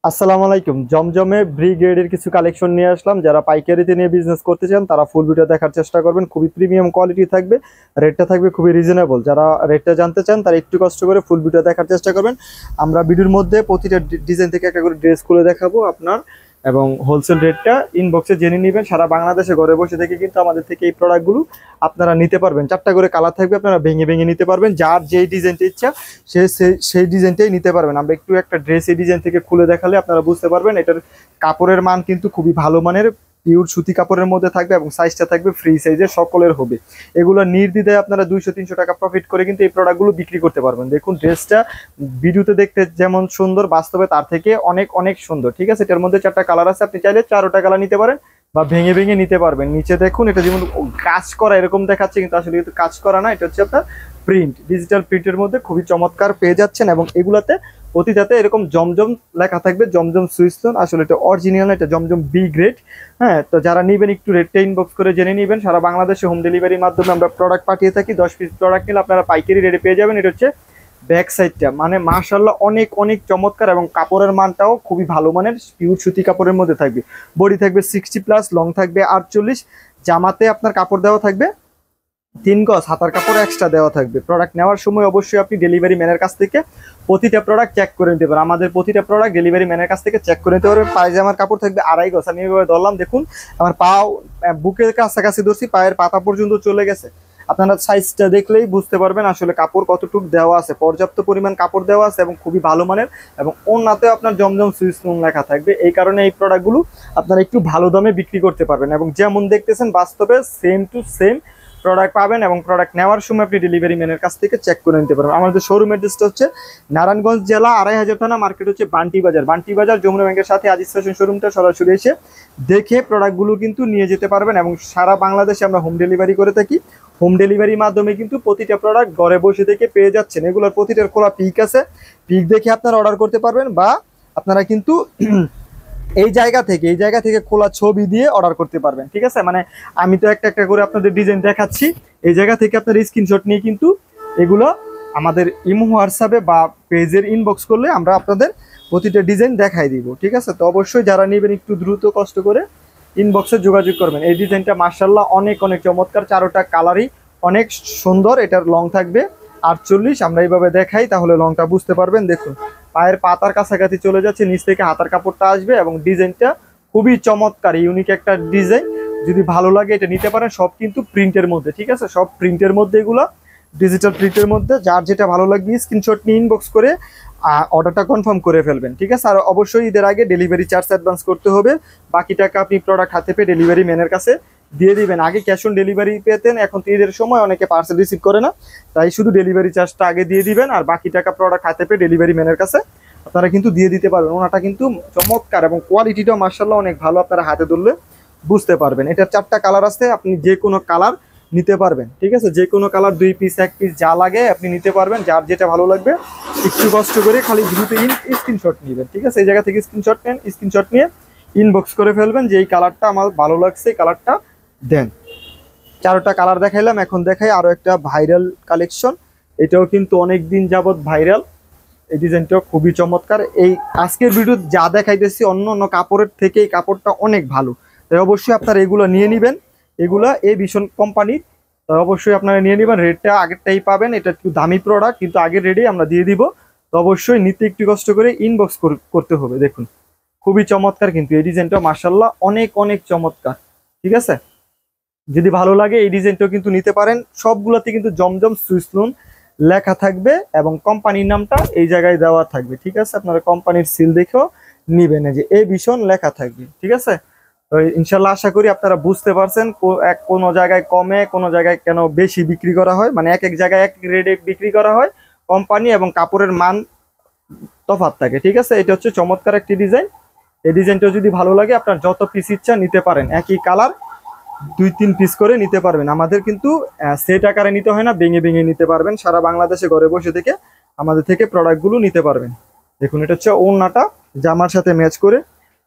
আসসালামু আলাইকুম। জমজমে ব্রিগেডের কিছু কালেকশন নিয়ে আসলাম। যারা পাইকারিতে নিয়ে বিজনেস করতে চান তারা ফুল ভিডিও দেখার চেষ্টা করবেন। খুবই প্রিমিয়াম কোয়ালিটি থাকবে, রেটটা থাকবে খুবই রিজনেবল। যারা রেটটা জানতে চান তারা একটু কষ্ট করে ফুল ভিডিও দেখার চেষ্টা করবেন। আমরা ভিডিওর মধ্যে প্রতিটা ডিজাইন থেকে একটা করে ড্রেস খুলে দেখাবো আপনার, এবং হোলসেল রেটটা ইনবক্সে জেনে নেবেন। সারা বাংলাদেশে ঘরে বসে থেকে কিন্তু আমাদের থেকে এই প্রোডাক্টগুলো আপনারা নিতে পারবেন। 4টা করে কালার থাকবে, আপনারা ভেঙে ভেঙে নিতে পারবেন। যার যেই ডিজাইনটা ইচ্ছা সে সেই ডিজাইনটাই নিতে পারবেন। আমরা একটু একটা ড্রেস এই ডিজাইন থেকে খুলে দেখালে আপনারা বুঝতে পারবেন। এটার কাপড়ের মান কিন্তু খুবই ভালো মানের, পিওর সুতি কাপড়ের মধ্যে থাকবে, এবং সাইজটা থাকবে ফ্রি সাইজের, সকলের হবে। এগুলো নির্দ্বিধায় আপনারা 200-300 টাকা প্রফিট করে কিন্তু এই প্রোডাক্টগুলো বিক্রি করতে পারবেন। দেখুন ড্রেসটা ভিডিওতে দেখতে যেমন সুন্দর, বাস্তবে তার থেকে অনেক অনেক সুন্দর। ঠিক আছে, এটার মধ্যে 4টা কালার আছে, আপনি চাইলে 4টা কালার নিতে পারেন বা ভেঙে ভেঙে নিতে পারবেন। নিচে দেখুন, এটা যেমন কাজ করা এরকম দেখাচ্ছে, কিন্তু আসলে কিন্তু কাজ করা না, এটা হচ্ছে আপনার প্রিন্ট, ডিজিটাল প্রিন্টের মধ্যে খুবই চমৎকার পেয়ে যাচ্ছেন। এবং এগুলাতে প্রতিটাতে এরকম জমজম লেখা থাকবে, জমজম সুইসলন। আসলে এটা অরিজিনাল, এটা জমজম বি গ্রেড। হ্যাঁ, তো যারা নেবেন একটু রেটটা ইনবক্স করে জেনে নেবেন। সারা বাংলাদেশে হোম ডেলিভারির মাধ্যমে আমরা প্রোডাক্ট পাঠিয়ে থাকি। 10 পিস প্রোডাক্ট নিলে আপনারা পাইকারি রেটে পেয়ে যাবেন। এটা হচ্ছে ব্যাক সাইডটা, মানে মাশাআল্লাহ অনেক অনেক চমৎকার, এবং কাপড়ের মানটাও খুবই ভালো মানের, পিওর সুতি কাপড়ের মধ্যে থাকবে। বডি থাকবে 60+, লং থাকবে 48। জামাতে আপনার কাপড় দেওয়া থাকবে 3 গজ, হাতার কাপড় এক্সট্রা দেওয়া থাকবে। প্রোডাক্ট নেওয়ার সময় অবশ্যই আপনি ডেলিভারি ম্যানের কাছ থেকে প্রতিটা প্রোডাক্ট চেক করে নিতে পারেন। আমাদের প্রতিটা প্রোডাক্ট ডেলিভারি ম্যানের কাছ থেকে চেক করে নিতে পারবেন। পায়জামার কাপড় থাকবে 2.5 গজ। আমি এভাবে ধরলাম, দেখুন আমার পাও বুকের কাছাকাছি ধরছি, পায়ের পাতা পর্যন্ত চলে গেছে। আপনারা সাইজটা দেখলেই বুঝতে পারবেন আসলে কাপড় কতটুকু দেওয়া আছে। পর্যাপ্ত পরিমাণ কাপড় দেওয়া আছে এবং খুবই ভালো মানের, এবং ওনাতেও আপনার জমজম সুইসলুন লেখা থাকবে। এই কারণে এই প্রোডাক্টগুলো আপনারা একটু ভালো দামে বিক্রি করতে পারবেন, এবং যেমন দেখতেছেন বাস্তবে সেম টু সেম প্রোডাক্ট পাবেন। এবং প্রোডাক্ট নেওয়ার সময় আপনি ডেলিভারি ম্যানের কাছ থেকে চেক করে নিতে পারবেন। আমাদের শোরুম অ্যাড্রেসটা হচ্ছে নারায়ণগঞ্জ জেলা 2500 থানা, মার্কেট হচ্ছে বান্টি বাজার। বান্টি বাজার যমুনা ব্যাংকের সাথে আজিজ ফ্যাশন শোরুমটা, সরাসরি এসে দেখে প্রোডাক্টগুলো কিন্তু নিয়ে যেতে পারবেন। এবং সারা বাংলাদেশে আমরা হোম ডেলিভারি করে থাকি। হোম ডেলিভারির মাধ্যমে কিন্তু প্রতিটা প্রোডাক্ট ঘরে বসে থেকে পেয়ে যাচ্ছেন। এগুলোর প্রতিটার খোলা পিক আছে, পিক দেখে আপনারা অর্ডার করতে পারবেন, বা আপনারা কিন্তু এই জায়গা থেকে খোলা ছবি দিয়ে অর্ডার করতে পারবেন। ঠিক আছে, মানে আমি তো একটা একটা করে আপনাদের ডিজাইন দেখাচ্ছি। এই জায়গা থেকে আপনার স্ক্রিনশট নিয়ে কিন্তু এগুলো আমাদের ইমো, হোয়াটসঅ্যাপে বা পেজের ইনবক্স করলে আমরা আপনাদের প্রতিটা ডিজাইন দেখাই দিব। ঠিক আছে, তো অবশ্যই যারা নেবেন একটু দ্রুত কষ্ট করে ইনবক্সে যোগাযোগ করবেন। এই ডিজাইনটা মাশাআল্লাহ অনেক অনেক চমৎকার, 4টা কালারই অনেক সুন্দর। এটার লং থাকবে 48। আমরা এইভাবে দেখাই তাহলে লংটা বুঝতে পারবেন। দেখুন পায়ের পাতার কাছাকাছি চলে যাচ্ছে, নিচ থেকে হাতার কাপড়টা আসবে, এবং ডিজাইনটা খুবই চমৎকার, ইউনিক একটা ডিজাইন। যদি ভালো লাগে এটা নিতে পারেন। সব কিন্তু প্রিন্টের মধ্যে। ঠিক আছে, সব প্রিন্টের মধ্যে, এগুলো ডিজিটাল প্রিন্টের মধ্যে। যার যেটা ভালো লাগবে স্ক্রিনশট নিয়ে ইনবক্স করে অর্ডারটা কনফার্ম করে ফেলবেন। ঠিক আছে, আর অবশ্যই ঈদের আগে ডেলিভারি চার্জ অ্যাডভান্স করতে হবে। বাকি টাকা আপনি প্রোডাক্ট হাতে পেয়ে ডেলিভারি ম্যানের কাছে দিয়ে দিবেন। আগে ক্যাশ অন ডেলিভারি পেতেন, এখন তো ঈদের সময় অনেকে পার্সেল রিসিভ করে না, তাই শুধু ডেলিভারি চার্জটা আগে দিয়ে দিবেন, আর বাকি টাকা প্রোডাক্ট হাতে পেয়ে ডেলিভারি ম্যানের কাছে আপনারা কিন্তু দিয়ে দিতে পারবেন। ওনাটা কিন্তু চমৎকার, এবং কোয়ালিটিটাও মার্শাল্লাহ অনেক ভালো। আপনারা হাতে ধরলে বুঝতে পারবেন। এটার 4টা কালার আছে, আপনি যে কোনো কালার নিতে পারবেন। ঠিক আছে, যে কোনো কালার 2 পিস 1 পিস যা লাগে আপনি নিতে পারবেন। যার যেটা ভালো লাগবে একটু কষ্ট করে খালি দ্রুত স্ক্রিনশট নেবেন। ঠিক আছে, এই জায়গা থেকে স্ক্রিনশট নেন, স্ক্রিনশট নিয়ে ইনবক্স করে ফেলবেন যে এই কালারটা আমার ভালো লাগছে, এই কালারটা দেন। 4টা কালার দেখাইলাম, এখন দেখাই আরো একটা ভাইরাল কালেকশন। এটাও কিন্তু অনেক দিন যাবত ভাইরাল। এই ডিজাইনটাও খুবই চমৎকার। এই আজকের ভিডিও যা দেখাইতেছি অন্য অন্য কাপড়ের থেকে এই কাপড়টা অনেক ভালো, তাই অবশ্যই আপনারা এগুলো নিয়ে নেবেন। এগুলা এই ভীষণ কোম্পানির, তাই অবশ্যই আপনারা নিয়ে নেবেন। রেটটা আগেরটাই পাবেন, এটা একটু দামি প্রোডাক্ট, কিন্তু আগের রেটেই আমরা দিয়ে দিব। তো অবশ্যই নিতে একটু কষ্ট করে ইনবক্স করতে হবে। দেখুন খুবই চমৎকার, কিন্তু এই ডিজাইনটা মাশাআল্লাহ অনেক অনেক চমৎকার। ঠিক আছে, যদি ভালো লাগে এই ডিজাইনটাও কিন্তু নিতে পারেন। সবগুলোতে কিন্তু জমজম সুইসলুন লেখা থাকবে, এবং কোম্পানির নামটা এই জায়গায় দেওয়া থাকবে। ঠিক আছে, আপনারা কোম্পানির সিল দেখেও নিবেন, যে এই ভীষণ লেখা থাকবে। ঠিক আছে, তো ইনশাল্লাহ আশা করি আপনারা বুঝতে পারছেন কোনো জায়গায় কমে, কোনো জায়গায় কেন বেশি বিক্রি করা হয়, মানে এক এক জায়গায় এক রেটে বিক্রি করা হয়। কোম্পানি এবং কাপড়ের মান তফাৎ থাকে। ঠিক আছে, এটা হচ্ছে চমৎকার একটি ডিজাইন। এই ডিজাইনটা যদি ভালো লাগে আপনার যত পিস ইচ্ছা নিতে পারেন। একই কালার 2-3 পিস করে নিতে পারবেন। আমাদের কিন্তু সেট আকারে নিতে হয় না, ভেঙে ভেঙে নিতে পারবেন। সারা বাংলাদেশে ঘরে বসে থেকে আমাদের থেকে প্রোডাক্টগুলো নিতে পারবেন। দেখুন এটা হচ্ছে ওড়নাটা, জামার সাথে ম্যাচ করে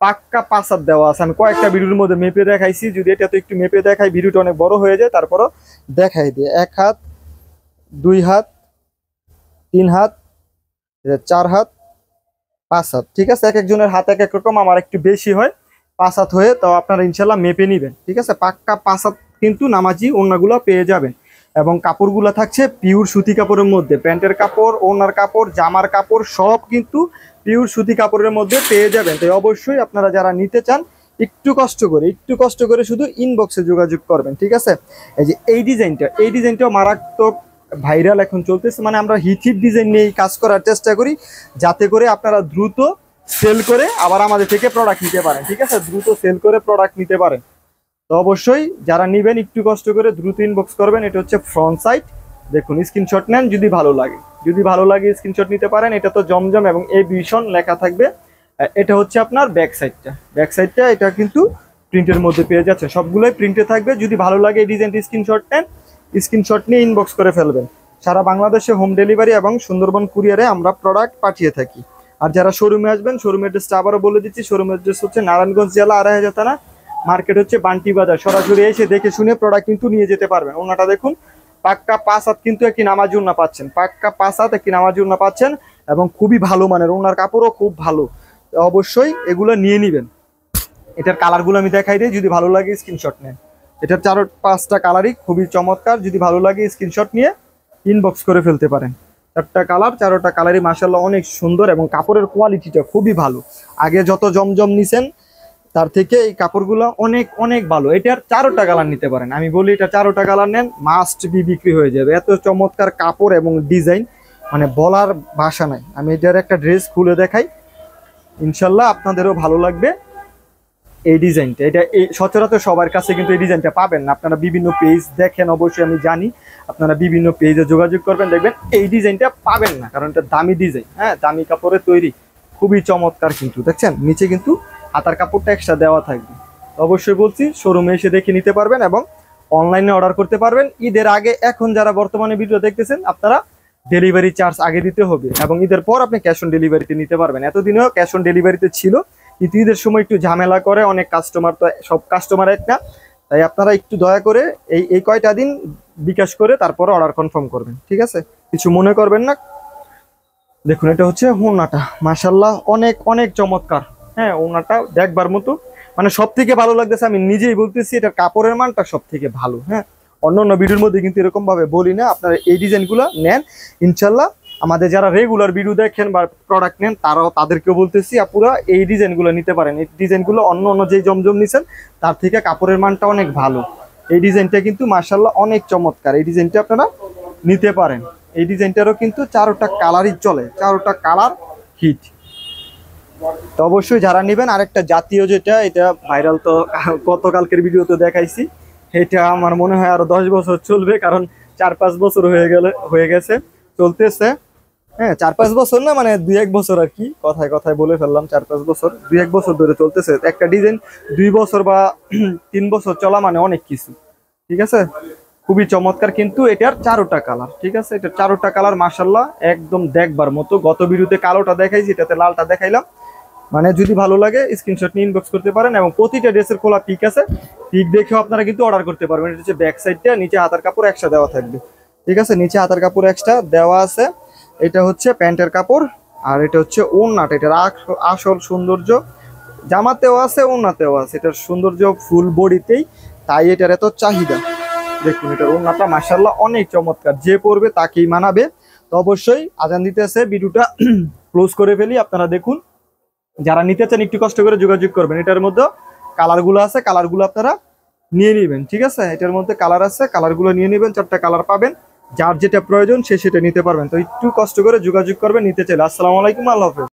পাক্কা 5 হাত দেওয়া আছে। আমি কয়েকটা ভিডিওর মধ্যে মেপে দেখাইছি, যদি এটা তো একটু মেপে দেখাই ভিডিওটা অনেক বড় হয়ে যায়, তারপরও দেখাই দিয়ে 1 হাত, 2 হাত, 3 হাত, 4 হাত, 5 হাত, ঠিক আছে। এক একজনের হাত এক এক রকম, আমার একটু বেশি হয় 5 হাত হয়ে, তো আপনারা ইনশাল্লাহ মেপে নিবেন, ঠিক আছে। পাক্কা 5 হাত কিন্তু নামাজি ওড়নাগুলো পেয়ে যাবেন। এবং কাপড়গুলো থাকছে পিওর সুতি কাপড়ের মধ্যে, প্যান্টের কাপড়, ওড়নার কাপড়, জামার কাপড় সব কিন্তু পিওর সুতি কাপড়ের মধ্যে পেয়ে যাবেন। তাই অবশ্যই আপনারা যারা নিতে চান একটু কষ্ট করে শুধু ইনবক্সে যোগাযোগ করবেন, ঠিক আছে। এই যে এই ডিজাইনটাও মারাত্মক ভাইরাল এখন চলতেছে, মানে আমরা হিট ডিজাইন নিয়েই কাজ করার চেষ্টা করি, যাতে করে আপনারা দ্রুত সেল করে আবার আমাদের থেকে প্রোডাক্ট নিতে পারেন, ঠিক আছে। দ্রুত সেল করে প্রোডাক্ট নিতে পারেন। তো অবশ্যই যারা নেবেন একটু কষ্ট করে দ্রুত ইনবক্স করবেন। এটা হচ্ছে ফ্রন্ট সাইড, দেখুন স্ক্রিনশট নেন যদি ভালো লাগে স্ক্রিনশট নিতে পারেন। এটা তো জমজম এবং এ ভিশন লেখা থাকবে। এটা হচ্ছে আপনার ব্যাক সাইডটা এটা কিন্তু প্রিন্টের মধ্যে পেয়ে যাচ্ছে, সবগুলোই প্রিন্টে থাকবে। যদি ভালো লাগে এই ডিজাইনটি স্ক্রিনশট নেন, স্ক্রিনশট নিয়ে ইনবক্স করে ফেলবেন। সারা বাংলাদেশে হোম ডেলিভারি এবং সুন্দরবন কুরিয়ারে আমরা প্রোডাক্ট পাঠিয়ে থাকি। আর যারা শোরুমে আসবেন, শোরুমের অ্যাড্রেসটা আবারও বলে দিচ্ছি, শোরুমের অ্যাড্রেস হচ্ছে নারায়ণগঞ্জ জেলা আড়াইহাজার থানা, মার্কেট হচ্ছে বান্টি বাজার। সরাসরি এসে দেখে শুনে প্রোডাক্ট কিন্তু নিয়ে যেতে পারবেন। ওনাটা দেখুন, পাক্কা 5 হাত কিন্তু একটি নামাজি ওড়না পাচ্ছেন, পাক্কা 5 হাত একটি নামাজি ওড়না পাচ্ছেন এবং খুবই ভালো মানের, ওনার কাপড়ও খুব ভালো। অবশ্যই এগুলো নিয়ে নেবেন। এটার কালারগুলো আমি দেখাই দিই, যদি ভালো লাগে স্ক্রিনশট নেন। এটার 4-5টা কালারই খুবই চমৎকার, যদি ভালো লাগে স্ক্রিনশট নিয়ে ইনবক্স করে ফেলতে পারেন। 4টা কালার, 4টা কালারই মাশাআল্লাহ অনেক সুন্দর এবং কাপড়ের কোয়ালিটিটা খুবই ভালো। আগে যত জমজম নিছেন তার থেকে এই কাপড়গুলো অনেক অনেক ভালো। এটার 4টা কালার নিতে পারেন, আমি বলি এটা 4টা কালার নেন, মাস্ট বি বিক্রি হয়ে যাবে। এত চমৎকার কাপড় এবং ডিজাইন, মানে বলার ভাষা নাই। আমি এটার একটা ড্রেস খুলে দেখাই, ইনশাল্লাহ আপনাদেরও ভালো লাগবে। এই ডিজাইনটা এটা সচরাচর সবার কাছে কিন্তু এই ডিজাইনটা পাবেন না। আপনারা বিভিন্ন পেজ দেখেন, অবশ্যই আমি জানি, আপনারা বিভিন্ন পেজে যোগাযোগ করবেন, দেখবেন এই ডিজাইনটা পাবেন না, কারণ এটা দামি ডিজাইন, হ্যাঁ, দামি কাপড়ে তৈরি, খুবই চমৎকার। কিন্তু দেখছেন নিচে কিন্তু হাতার কাপড়টা এক্সট্রা দেওয়া থাকবে। অবশ্যই বলছি শোরুমে এসে দেখে নিতে পারবেন এবং অনলাইনে অর্ডার করতে পারবেন। ঈদের আগে, এখন যারা বর্তমানে ভিডিও দেখতেছেন, আপনারা ডেলিভারি চার্জ আগে দিতে হবে এবং ঈদের পর আপনি ক্যাশ অন ডেলিভারিতে নিতে পারবেন। এতদিনেও ক্যাশ অন ডেলিভারিতে ছিল, কিন্তু ঈদের সময় একটু ঝামেলা করে অনেক কাস্টমার, তো সব কাস্টমার এক না, তাই আপনারা একটু দয়া করে এই কয়টা দিন বিকাশ করে তারপর অর্ডার কনফার্ম করবেন, ঠিক আছে। কিছু মনে করবেন না। দেখুন এটা হচ্ছে ওড়নাটা, মাশাআল্লাহ অনেক অনেক চমৎকার। হ্যাঁ, ওড়নাটা দেখবার মতো, মানে সব থেকে ভালো লাগতেছে, আমি নিজেই বলতেছি এটার কাপড়ের মানটা সব থেকে ভালো। হ্যাঁ, অন্য ভিডিওর মধ্যে কিন্তু এরকম ভাবে বলি না। আপনারা এই ডিজাইনগুলো নেন ইনশাল্লাহ। আমাদের যারা রেগুলার ভিডিও দেখেন বা প্রোডাক্ট নেন, তাদেরকেও বলতেছি আপনারা এই ডিজাইনগুলো নিতে পারেন। এই ডিজাইনগুলো অন্য যে জমজম নিছেন তার থেকে কাপড়ের মানটা অনেক ভালো। এই ডিজাইনটা কিন্তু মাশাআল্লাহ অনেক চমৎকার, এই ডিজাইনটা আপনারা নিতে পারেন। এই ডিজাইনটারও কিন্তু 4টা কালারই চলে, 4টা কালার হিট। তো অবশ্যই যারা নেবেন, আরেকটা জাতীয় যেটা, এটা ভাইরাল তো গতকালকের ভিডিওতে দেখাইছি, এটা আমার মনে হয় আরো 10 বছর চলবে, কারণ 4-5 বছর হয়ে গেছে চলতেছে। হ্যাঁ, 4-5 বছর না, মানে 2-1 বছর আর কি, কথায় কথায় বলে ফেললাম 4-5 বছর, 2-1 বছর ধরে চলতেছে একটা ডিজাইন। 2 বছর বা 3 বছর চলা মানে অনেক কিছু, ঠিক আছে। খুবই চমৎকার, কিন্তু এটার 4টা কালার, ঠিক আছে। এটার 4টা কালার মাশাআল্লাহ একদম দেখবার মতো। গত ভিডিওতে কালোটা দেখাইছি, এটাতে লালটা দেখাইলাম। মানে যদি ভালো লাগে স্ক্রিনশট নিয়ে ইনবক্স করতে পারেন এবং প্রতিটা ড্রেসের খোলা পিক আছে, পিক দেখেও আপনারা কিন্তু অর্ডার করতে পারবেন। এটা হচ্ছে ব্যাক সাইডটা, নিচে হাতার কাপড় এক্সট্রা দেওয়া থাকবে, ঠিক আছে। নিচে হাতার কাপড় এক্সট্রা দেওয়া আছে। এটা হচ্ছে প্যান্টের কাপড়, আর এটা হচ্ছে ওড়নাটা। এটার আসল সৌন্দর্য জামাতেও আছে, ওড়নাতেও আছে। এটার সৌন্দর্য ফুল বডিতেই, তাই এটার এত চাহিদা। দেখুন এটার ওড়নাটা মাশাআল্লাহ অনেক চমৎকার, যে পরবে তাকেই মানাবে। তো অবশ্যই আজান দিতেছে, ভিডিওটা ক্লোজ করে ফেলি। আপনারা দেখুন, যারা নিতে চান একটু কষ্ট করে যোগাযোগ করবেন। এটার মধ্যে কালারগুলো আছে, কালারগুলো আপনারা নিয়ে নেবেন, ঠিক আছে। এটার মধ্যে কালার আছে, কালারগুলো নিয়ে নেবেন। 4টা কালার পাবেন, যার যেটা প্রয়োজন সে সেটা নিতে পারবেন। তো একটু কষ্ট করে যোগাযোগ করবেন নিতে চাইলে। আসসালামু আলাইকুম, আল্লাহ হাফেজ।